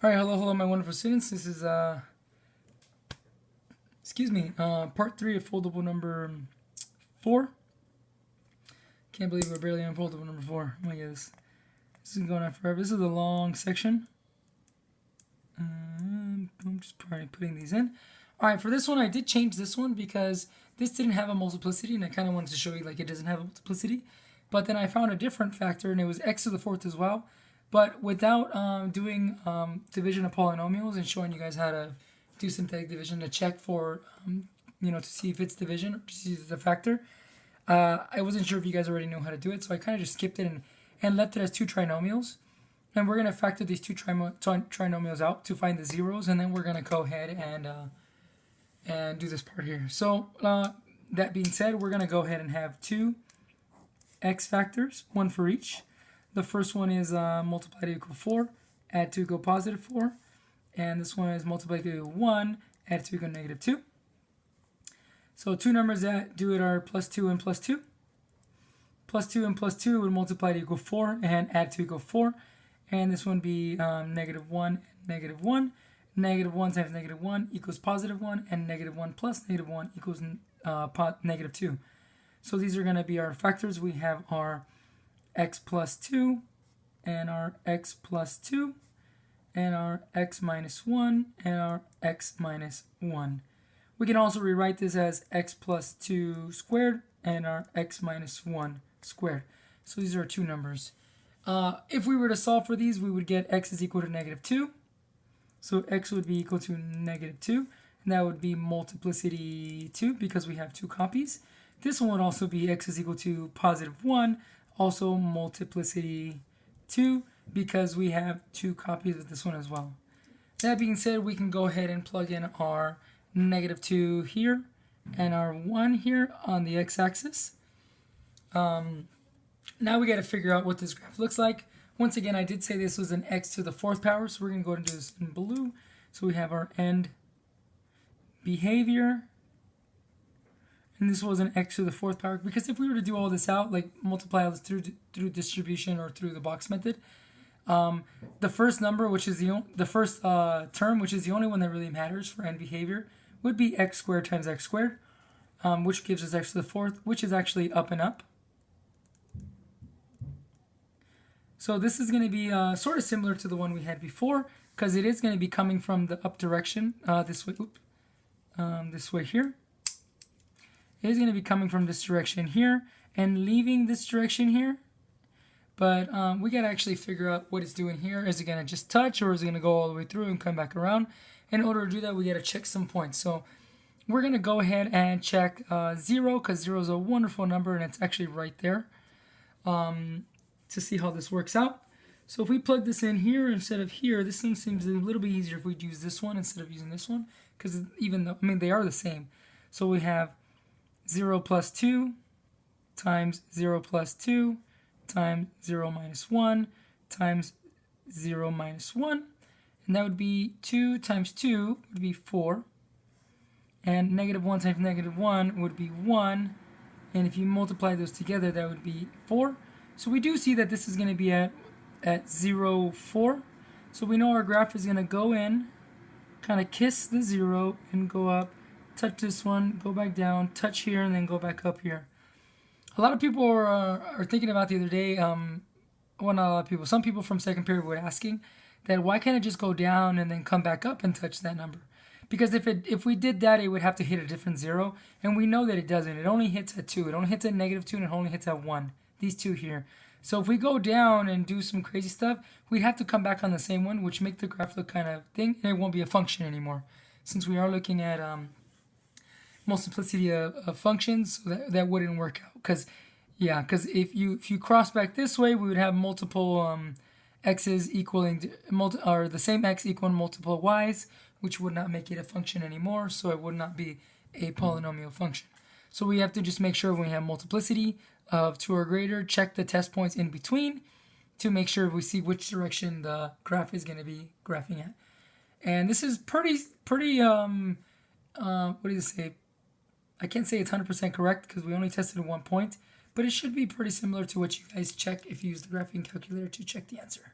All right, hello, my wonderful students. This is part 3 of foldable number 4. Can't believe we're barely on foldable number 4. Oh my goodness, this is going on forever. This is a long section. I'm just putting these in. All right, for this one, I did change this one because this didn't have a multiplicity, and I kind of wanted to show you like it doesn't have a multiplicity. But then I found a different factor, and it was x to the 4th as well. But without doing division of polynomials and showing you guys how to do synthetic division to check for, to see if it's division or to see if it's a factor, I wasn't sure if you guys already know how to do it. So I kind of just skipped it and left it as two trinomials. And we're going to factor these two trinomials out to find the zeros. And then we're going to go ahead and do this part here. So that being said, we're going to go ahead and have two x factors, one for each. The first one is multiply to equal 4, add to equal positive 4. And this one is multiply to equal 1, add to equal negative 2. So two numbers that do it are plus 2 and plus 2. Plus 2 and plus 2 would multiply to equal 4 and add to equal 4. And this one would be negative 1 and negative 1. Negative 1 times negative 1 equals positive 1. And negative 1 plus negative 1 equals negative 2. So these are going to be our factors. We have our x plus 2 and our x plus 2 and our x minus 1 and our x minus 1. We can also rewrite this as x plus 2 squared and our x minus 1 squared. So these are two numbers. If we were to solve for these, we would get x is equal to negative 2. So x would be equal to negative 2. And that would be multiplicity 2 because we have two copies. This one would also be x is equal to positive 1. Also multiplicity 2 because we have two copies of this one as well. That being said, we can go ahead and plug in our negative 2 here and our 1 here on the x-axis. Now we got to figure out what this graph looks like. Once again, I did say this was an x to the 4th power, so we're going to go ahead and do this in blue. So we have our end behavior. And this was an x to the 4th power, because if we were to do all this out, like multiply all this through distribution or through the box method, the first number, which is the first term, which is the only one that really matters for end behavior, would be x squared times x squared, which gives us x to the 4th, which is actually up and up. So this is going to be sort of similar to the one we had before, because it is going to be coming from the up direction this way. This way here. It is going to be coming from this direction here and leaving this direction here. But we got to actually figure out what it's doing here. Is it going to just touch, or is it going to go all the way through and come back around? In order to do that, we got to check some points. So we're going to go ahead and check 0, because 0 is a wonderful number and it's actually right there, to see how this works out. So if we plug this in here instead of here, this one seems a little bit easier if we use this one instead of using this one, because even though, they are the same. So we have 0 plus 2 times 0 plus 2 times 0 minus 1 times 0 minus 1. And that would be 2 times 2 would be 4. And negative 1 times negative 1 would be 1. And if you multiply those together, that would be 4. So we do see that this is going to be at 0, 4. So we know our graph is going to go in, kind of kiss the 0 and go up, touch this one, go back down, touch here, and then go back up here. A lot of people are thinking about the other day, well, not a lot of people, some people from second period were asking that why can't it just go down and then come back up and touch that number? Because if we did that, it would have to hit a different 0, and we know that it doesn't. It only hits at 2. It only hits at negative 2, and it only hits at 1. These two here. So if we go down and do some crazy stuff, we'd have to come back on the same one, which make the graph look kind of thing, and it won't be a function anymore. Since we are looking at multiplicity of functions, so that wouldn't work out. Because if you cross back this way, we would have multiple x's equaling or the same x equaling multiple y's, which would not make it a function anymore. So it would not be a polynomial function. So we have to just make sure when we have multiplicity of 2 or greater, check the test points in between to make sure we see which direction the graph is going to be graphing at. And this is pretty what do you say? I can't say it's 100% correct because we only tested at one point, but it should be pretty similar to what you guys check if you use the graphing calculator to check the answer.